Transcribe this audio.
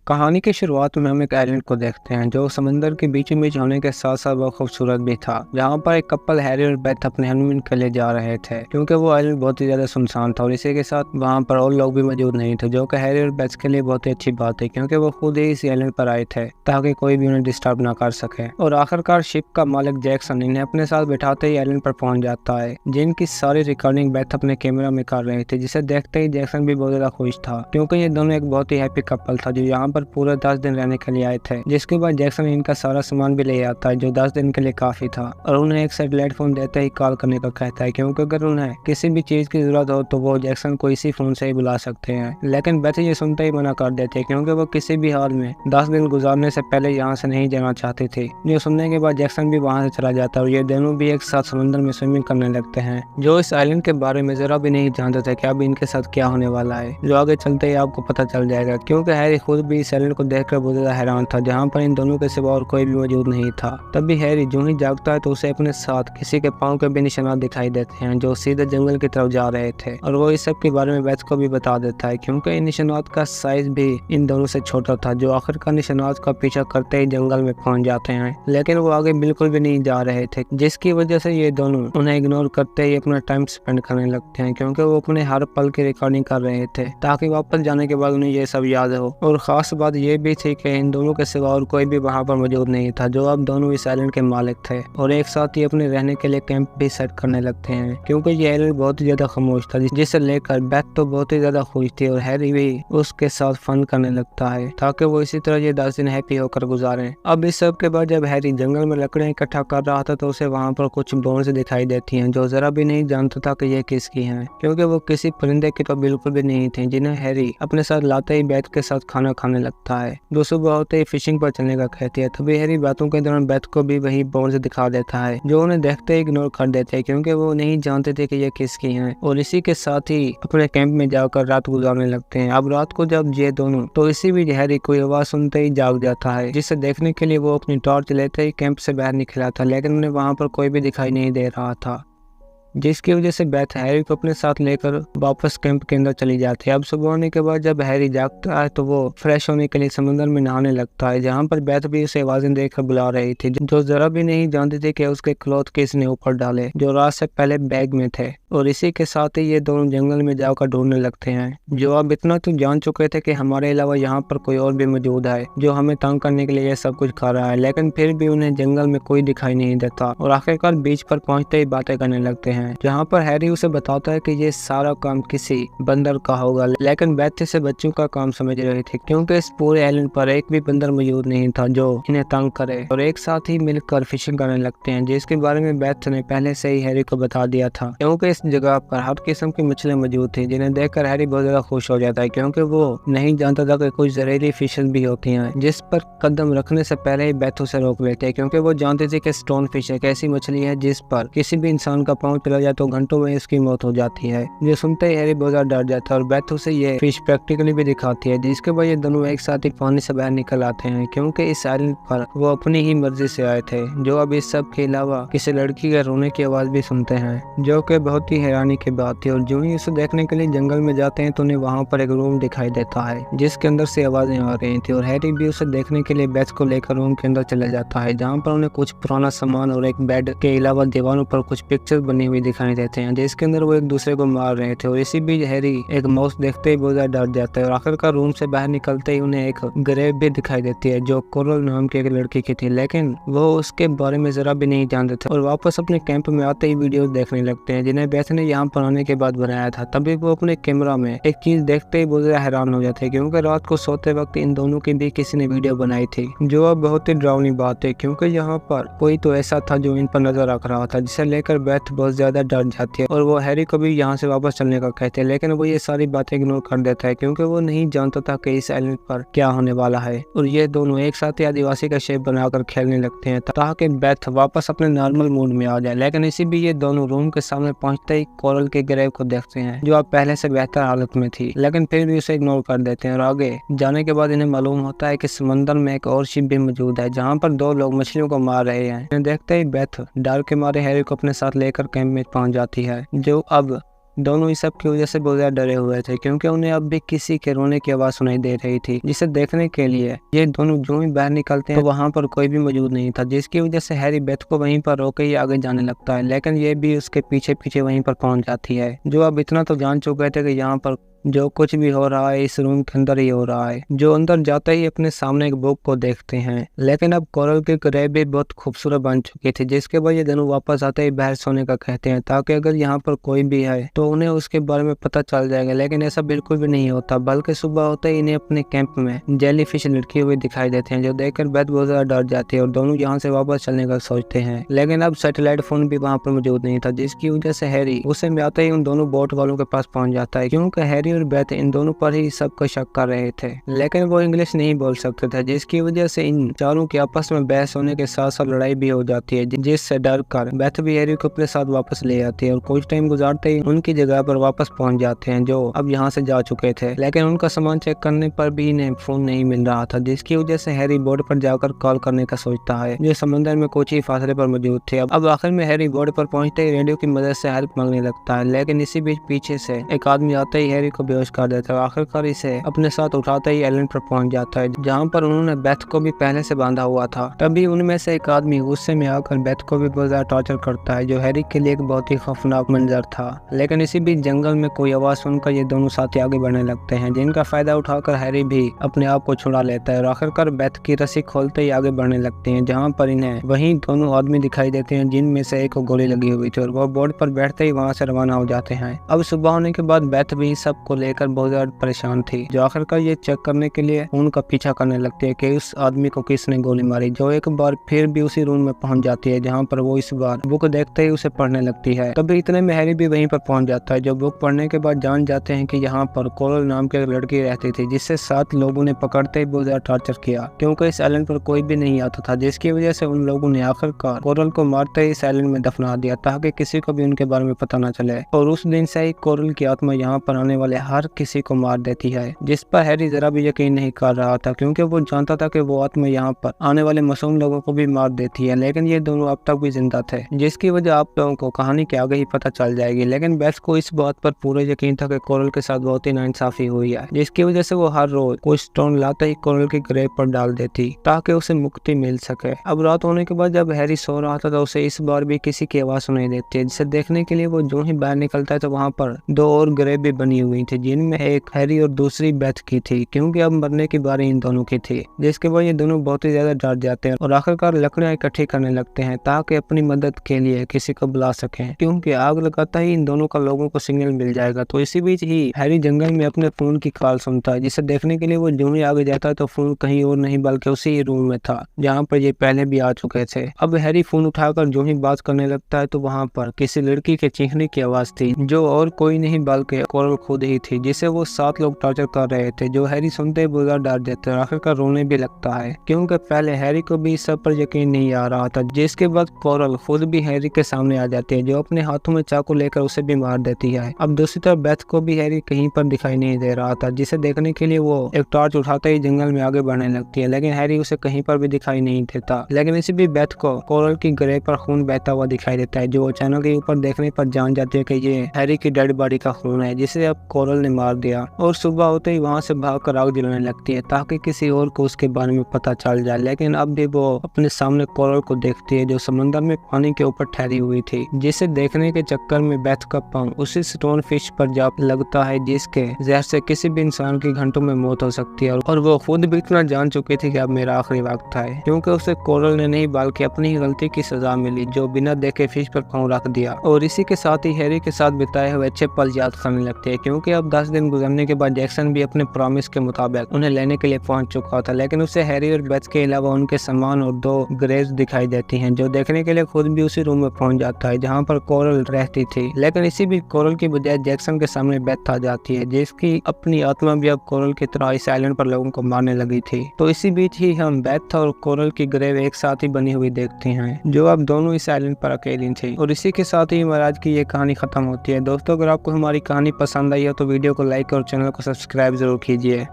कहानी की शुरुआत में हम एक आइलैंड को देखते हैं जो समंदर के बीचों बीच होने के साथ साथ बहुत खूबसूरत भी था, जहाँ पर एक कपल हैरी और बेथ अपने हनीमून के लिए जा रहे थे। क्योंकि वो आइलैंड बहुत ही ज्यादा सुनसान था और इसी के साथ वहाँ पर और लोग भी मौजूद नहीं थे, जो कि हैरी और बेथ के लिए बहुत ही अच्छी बात है क्योंकि वो खुद ही इस आइलैंड पर आए थे ताकि कोई भी उन्हें डिस्टर्ब ना कर सके। और आखिरकार शिप का मालिक जैक्सन इन्हें अपने साथ बिठाते ही आइलैंड पर पहुंच जाता है, जिनकी सारी रिकॉर्डिंग बेथ अपने कैमरा में कर रहे थे, जिसे देखते ही जैक्सन भी बहुत ज्यादा खुश था क्योंकि ये दोनों एक बहुत ही हैप्पी कपल था जो यहाँ पर पूरे 10 दिन रहने के लिए आए थे। जिसके बाद जैक्सन इनका सारा सामान भी ले आता है जो 10 दिन के लिए काफी था और उन्हें एक सैटेलाइट फोन देते ही कॉल करने का कहता है, क्योंकि अगर उन्हें किसी भी चीज की जरूरत हो तो वो जैक्सन को इसी फोन से ही बुला सकते हैं। लेकिन बेथ ये सुनते ही मना कर देते हैं क्योंकि वो किसी भी हाल में 10 दिन गुजारने से पहले यहाँ से नहीं जाना चाहती थी। जो सुनने के बाद जैक्सन भी वहाँ से चला जाता है और ये दोनों भी एक साथ समंदर में स्विमिंग करने लगते हैं, जो इस आइलैंड के बारे में जरा भी नहीं जानते थे कि अब इनके साथ क्या होने वाला है, जो आगे चलते ही आपको पता चल जाएगा। क्योंकि हैरी खुद भी इस आइलैंड को देखकर बहुत ज्यादा हैरान था, जहाँ पर इन दोनों के सिवा और कोई भी मौजूद नहीं था। तभी हैरी जो ही जागता है तो उसे अपने साथ किसी के पाँव के भी निशानात दिखाई देते हैं जो सीधे जंगल की तरफ जा रहे थे, और वो इस सब के बारे में बेथ को भी बता देता है क्योंकि इन निशानात का साइज भी इन दोनों से छोटा था, जो आखिरकार निशानात का पीछा करते ही जंगल में पहुंच जाते हैं। लेकिन वो आगे बिल्कुल भी नहीं जा रहे थे, जिसकी वजह से ये दोनों उन्हें इग्नोर करते ही अपना टाइम स्पेंड करने लगते हैं क्योंकि वो अपने हर पल की रिकॉर्डिंग कर रहे थे ताकि वापस जाने के बाद उन्हें ये सब याद हो। और खास बात ये भी थी कि इन दोनों के सिवा और कोई भी वहाँ पर मौजूद नहीं था, जो अब दोनों इस आइलैंड के मालिक थे और एक साथ ही अपने रहने के लिए कैंप भी सेट करने लगते हैं क्योंकि ये आइलैंड बहुत ही ज्यादा खामोश था, जिसे लेकर बेथ तो बहुत ही ज्यादा खुश थी और हैरी भी उसके साथ फन करने लगता है ताकि वो इसी तरह ये 10 दिन हैप्पी होकर गुजारे। अब इस सब के बाद जब हैरी जंगल में लकड़ियां इकट्ठा कर रहा था तो उसे वहाँ पर कुछ बोन्स दिखाई देती हैं जो जरा भी नहीं जानता था कि ये किसकी हैं, क्योंकि वो किसी परिंदे की तो बिल्कुल भी नहीं थी, जिन्हें हैरी अपने साथ लाते ही बेथ के साथ खाना खाने लगता है। जो सुबह होते ही फिशिंग पर चलने का कहती है। तभी हैरी बातों के दौरान बेथ को भी वही बोन्स दिखा देता है जो उन्हें देखते ही इग्नोर कर देते हैं क्योंकि वो नहीं जानते थे कि ये किसकी हैं, और इसी के साथ ही अपने कैंप में जाकर रात गुजारने लगते हैं। अब रात को जब ये दोनों तो इसी भी हैरी कोई आवाज सुनते ही जाग जाता है, जिसे देखने के लिए वो अपनी टॉर्च लेते ही कैंप से बाहर निकला था, लेकिन उन्हें वहां पर कोई भी दिखाई नहीं दे रहा था, जिसकी वजह से बेथ हैरी को अपने साथ लेकर वापस कैंप के अंदर चली जाती है। अब सुबह होने के बाद जब हैरी जागता है तो वो फ्रेश होने के लिए समंदर में नहाने लगता है, जहाँ पर बेथ भी उसे आवाजें देकर बुला रही थी, जो जरा भी नहीं जानती थी कि उसके क्लॉथ किसने ऊपर डाले जो रात से पहले बैग में थे। और इसी के साथ ही ये दोनों जंगल में जाकर ढूंढने लगते हैं, जो अब इतना तो जान चुके थे कि हमारे अलावा यहाँ पर कोई और भी मौजूद है जो हमें तंग करने के लिए ये सब कुछ कर रहा है, लेकिन फिर भी उन्हें जंगल में कोई दिखाई नहीं देता। और आखिरकार बीच पर पहुंचते ही बातें करने लगते हैं, जहाँ पर हैरी उसे बताता है कि ये सारा काम किसी बंदर का होगा, लेकिन बेथ इसे बच्चों का काम समझ रहे थे क्योंकि इस पूरे आइलैंड पर एक भी बंदर मौजूद नहीं था जो इन्हें तंग करे। और एक साथ ही मिलकर फिशिंग करने लगते हैं, जिसके बारे में बेथ ने पहले से ही हैरी को बता दिया था क्योंकि इस जगह पर हर किस्म की मछलियां मौजूद थी, जिन्हें देखकर हैरी बहुत ज्यादा खुश हो जाता है क्योंकि वो नहीं जानता था कि कुछ जहरीली फिशेस भी होती हैं, जिस पर कदम रखने से पहले ही बेथ उसे रोक लेते हैं क्योंकि वो जानते थे कि स्टोन फिश एक ऐसी मछली है जिस पर किसी भी इंसान का पाँव चला जाए तो घंटों में इसकी मौत हो जाती है। जो सुनते ही हैरी बहुत ज्यादा डर जाता है और बेथ उसे ये फिश प्रैक्टिकली भी दिखाती है, जिसके बाद ये दोनों एक साथ ही पानी से बाहर निकल आते हैं क्योंकि इस आइलैंड पर वो अपनी ही मर्जी से आए थे। जो अब इस सब के अलावा किसी लड़की के रोने की आवाज भी सुनते हैं, जो कि बहुत ही हैरानी की बात थी। और जो ही उसे देखने के लिए जंगल में जाते हैं तो उन्हें वहाँ पर एक रूम दिखाई देता है जिसके अंदर से आवाजें आ रही थी, और हैरी भी उसे देखने के लिए बेथ को लेकर रूम के अंदर चला जाता है, जहाँ पर उन्हें कुछ पुराना सामान और एक बेड के अलावा दीवारों पर कुछ पिक्चर बनी हुई दिखाई देते हैं, जिसके अंदर वो एक दूसरे को मार रहे थे। और इसी बीच हैरी एक माउस देखते ही बहुत ज्यादा डर जाता है और आखिरकार रूम से बाहर निकलते ही उन्हें एक ग्रेव भी दिखाई देती है जो कोरल नाम की एक लड़की की थी, लेकिन वो उसके बारे में जरा भी नहीं जानते थे। और वापस अपने कैंप में आते ही वीडियो देखने लगते हैं जिन्हें बेथ ने यहाँ पर आने के बाद बनाया था। तभी वो अपने कैमरा में एक चीज देखते ही बहुत ज्यादा हैरान हो जाते हैं क्योंकि रात को सोते वक्त इन दोनों की भी किसी ने वीडियो बनाई थी, जो अब बहुत ही डरावनी बात है क्योंकि यहाँ पर कोई तो ऐसा था जो इन पर नजर रख रहा था, जिसे लेकर बेथ बहुत ज्यादा डर जाती है और वो हैरी को भी यहाँ से वापस चलने का कहते हैं, लेकिन वो ये सारी बातें इग्नोर कर देता है क्योंकि वो नहीं जानता था कि इस आइलैंड पर क्या होने वाला है। और ये दोनों एक साथ ही आदिवासी का शेप बनाकर खेलने लगते हैं ताकि बेथ वापस अपने नॉर्मल मूड में आ जाए। लेकिन इसी भी ये दोनों रूम के सामने पहुंचते ही कोरल के ग्रेव को देखते हैं जो अब पहले से बेहतर हालत में थी, लेकिन फिर भी उसे इग्नोर कर देते हैं। और आगे जाने के बाद इन्हें मालूम होता है कि समंदर में एक और शिप भी मौजूद है जहाँ पर 2 लोग मछलियों को मार रहे हैं। इन्हें देखते ही बेथ डर के मारे हैरी को अपने साथ लेकर कैंप में पहुंच जाती है, जो अब दोनों इस सब की वजह से बहुत ज्यादा डरे हुए थे, क्योंकि उन्हें अब भी किसी के रोने की आवाज सुनाई दे रही थी, जिसे देखने के लिए ये दोनों जो ही बाहर निकलते हैं तो वहाँ पर कोई भी मौजूद नहीं था, जिसकी वजह से हैरी बेथ को वहीं पर रोके ही आगे जाने लगता है, लेकिन ये भी उसके पीछे पीछे वहीं पर पहुंच जाती है। जो अब इतना तो जान चुके थे कि यहाँ पर जो कुछ भी हो रहा है इस रूम के अंदर ही हो रहा है। जो अंदर जाते ही अपने सामने एक बुक को देखते हैं, लेकिन अब कोरल की ग्रेव भी बहुत खूबसूरत बन चुकी थी, जिसके बाद ये दोनों वापस आते ही बाहर सोने का कहते हैं, ताकि अगर यहाँ पर कोई भी है तो उन्हें उसके बारे में पता चल जाएगा। लेकिन ऐसा बिल्कुल भी नहीं होता, बल्कि सुबह होते ही इन्हें अपने कैंप में जेली फिश लटकी हुई दिखाई देते हैं, जो देखकर बेथ बहुत ज्यादा डर जाती है और दोनों यहाँ से वापस चलने का सोचते हैं। लेकिन अब सैटेलाइट फोन भी वहाँ पर मौजूद नहीं था, जिसकी वजह से हैरी गुस्से में आते ही उन दोनों बोट वालों के पास पहुंच जाता है, क्योंकि हैरी और बेथ इन दोनों पर ही सबको शक कर रहे थे, लेकिन वो इंग्लिश नहीं बोल सकते थे, जिसकी वजह से इन चारों की आपस में बहस होने के साथ साथ लड़ाई भी हो जाती है, जिससे डर कर बेथ भी हैरी को अपने साथ वापस ले आती है और कुछ टाइम गुजारते ही उनकी जगह पर वापस पहुंच जाते हैं, जो अब यहाँ से जा चुके थे। लेकिन उनका सामान चेक करने पर भी इन्हें फोन नहीं मिल रहा था, जिसकी वजह से हैरी बोर्ड पर जाकर कॉल करने का सोचता है, जो समंदर में कुछ ही फासले पर मौजूद थे। अब आखिर में हैरी बोर्ड पर पहुंचते ही रेडियो की मदद से हेल्प मांगने लगता है, लेकिन इसी बीच पीछे से एक आदमी आते ही हैरी को बेहोश कर देता है। आखिरकार इसे अपने साथ उठाते ही आइलैंड पर पहुंच जाता है, जहां पर उन्होंने बेथ को भी पहले से बांधा हुआ था। तभी उनमें से एक आदमी गुस्से में आकर बेथ को भी बहुत ज्यादा टॉर्चर करता है, जो हैरी के लिए एक बहुत ही खौफनाक मंजर था। लेकिन इसी बीच जंगल में कोई आवाज सुनकर ये दोनों साथी आगे बढ़ने लगते हैं, जिनका फायदा उठाकर हैरी भी अपने आप को छुड़ा लेता है और आखिरकार बेथ की रस्सी खोलते ही आगे बढ़ने लगते हैं, जहाँ पर इन्हें वहीं दोनों आदमी दिखाई देते हैं, जिनमें से एक को गोली लगी हुई थी और वो बोर्ड पर बैठते ही वहाँ से रवाना हो जाते हैं। अब सुबह होने के बाद बेथ भी सबको लेकर बहुत ज्यादा परेशान थी, जो आखिरकार ये चेक करने के लिए उनका पीछा करने लगती है कि उस आदमी को किसने गोली मारी, जो एक बार फिर भी उसी रूम में पहुंच जाती है, जहां पर वो इस बार बुक देखते ही उसे पढ़ने लगती है। तभी इतने में हैरी भी वहीं पर पहुंच जाता है, जो बुक पढ़ने के बाद जान जाते हैं कि यहाँ पर कोरल नाम की एक लड़की रहती थी, जिससे 7 लोगों ने पकड़ते ही बहुत ज्यादा टॉर्चर किया, क्योंकि इस आइलैंड पर कोई भी नहीं आता था, जिसकी वजह से उन लोगों ने आखिरकार कोरल को मारते ही इस आइलैंड में दफना दिया, ताकि किसी को भी उनके बारे में पता न चले। और उस दिन से ही कोरल की आत्मा यहाँ पर आने वाले हर किसी को मार देती है, जिस पर हैरी जरा भी यकीन नहीं कर रहा था, क्योंकि वो जानता था कि वो आत्मा यहाँ पर आने वाले मासूम लोगों को भी मार देती है। लेकिन ये दोनों अब तक भी जिंदा थे, जिसकी वजह आप लोगों को कहानी के आगे ही पता चल जाएगी। लेकिन बेथ को इस बात पर पूरा यकीन था कि कोरल के साथ बहुत ही नाइंसाफी हुई है, जिसकी वजह से वो हर रोज कुछ स्टोन लाते ही कोरल की ग्रेव पर डाल देती, ताकि उसे मुक्ति मिल सके। अब रात होने के बाद जब हैरी सो रहा था तो उसे इस बार भी किसी की आवाज सुनाई देती है, जिसे देखने के लिए वो जो ही बाहर निकलता है तो वहाँ पर 2 और ग्रेव भी बनी हुई थी, जिनमें एक हैरी और दूसरी बेथ की थी, क्योंकि अब मरने की बारी इन दोनों की थी। जिसके बाद ये दोनों बहुत ही ज्यादा डर जाते हैं और आखिरकार लकड़ियां इकट्ठी करने लगते हैं, ताकि अपनी मदद के लिए किसी को बुला सकें, क्योंकि आग लगाता ही इन दोनों का लोगों को सिग्नल मिल जाएगा। तो इसी बीच ही हैरी जंगल में अपने फोन की कॉल सुनता है, जिसे देखने के लिए वो जो ही आगे जाता है तो फोन कहीं और नहीं बल्कि उसी रूम में था, जहाँ पर ये पहले भी आ चुके थे। अब हैरी फोन उठाकर जो ही बात करने लगता है तो वहाँ पर किसी लड़की के चीखने की आवाज थी, जो और कोई नहीं बल्कि कोरल खुद ही थी, जिसे वो 7 लोग टॉर्चर कर रहे थे। जो हैरी सुनते ही बुरा डर जाता है, आखिरकार रोने भी लगता है, क्योंकि पहले हैरी को भी सब पर यकीन नहीं आ रहा था। जिसके बाद कोरल खुद भी हैरी के सामने आ जाती है, जो अपने हाथों में चाकू लेकर उसे भी मार देती है। अब दूसरी तरफ बेथ को भी हैरी कहीं पर दिखाई नहीं दे रहा था, जिसे देखने के लिए वो एक टॉर्च उठाते ही जंगल में आगे बढ़ने लगती है, लेकिन हैरी उसे कहीं पर भी दिखाई नहीं देता। लेकिन इसी भी बेथ को कोरल की ग्रेव पर खून बहता हुआ दिखाई देता है, जो अचानक ही ऊपर देखने पर जान जाती है कि ये हैरी की डेड बॉडी का खून है, जिसे अब कोरल ने मार दिया। और सुबह होते ही वहाँ से भागकर आग जलाने लगती है, ताकि किसी और को उसके बारे में पता चल जाए। लेकिन अब भी वो अपने सामने कोरल को देखती है, जो समंदर में पानी के ऊपर ठहरी हुई थी, जिसे देखने के चक्कर में बेथ का पांव उसी स्टोन फिश पर जा लगता है, जिसके जहर से किसी भी इंसान की घंटों में मौत हो सकती है। और वो खुद भी इतना जान चुकी थी कि अब मेरा आखिरी वक्त है, क्योंकि उसे कोरल ने नहीं बल्कि अपनी ही गलती की सजा मिली, जो बिना देखे फिश पर पांव रख दिया। और इसी के साथ ही हैरी के साथ बिताए हुए अच्छे पल याद करने लगते हैं, क्योंकि अब 10 दिन गुजरने के बाद जैक्सन भी अपने प्रॉमिस के मुताबिक उन्हें लेने के लिए पहुंच चुका था। लेकिन उसे हैरी और बेथ के अलावा उनके सामान और 2 ग्रेव्स दिखाई देती हैं, जो देखने के लिए खुद भी उसी रूम में पहुंच जाता है जहां पर कोरल रहती थी। लेकिन इसी भी कोरल की बजाय जैक्सन के सामने बेथ आ जाती है, जिसकी अपनी आत्मा भी अब कोरल की तरह इस आइलैंड पर लोगों को मारने लगी थी। तो इसी बीच ही हम बेथ और कोरल की ग्रेव एक साथ ही बनी हुई देखते हैं, जो अब दोनों इस आइलैंड पर अकेली थी। और इसी के साथ ही महाराज की ये कहानी खत्म होती है। दोस्तों, अगर आपको हमारी कहानी पसंद आई हो तो वीडियो को लाइक और चैनल को सब्सक्राइब जरूर कीजिए।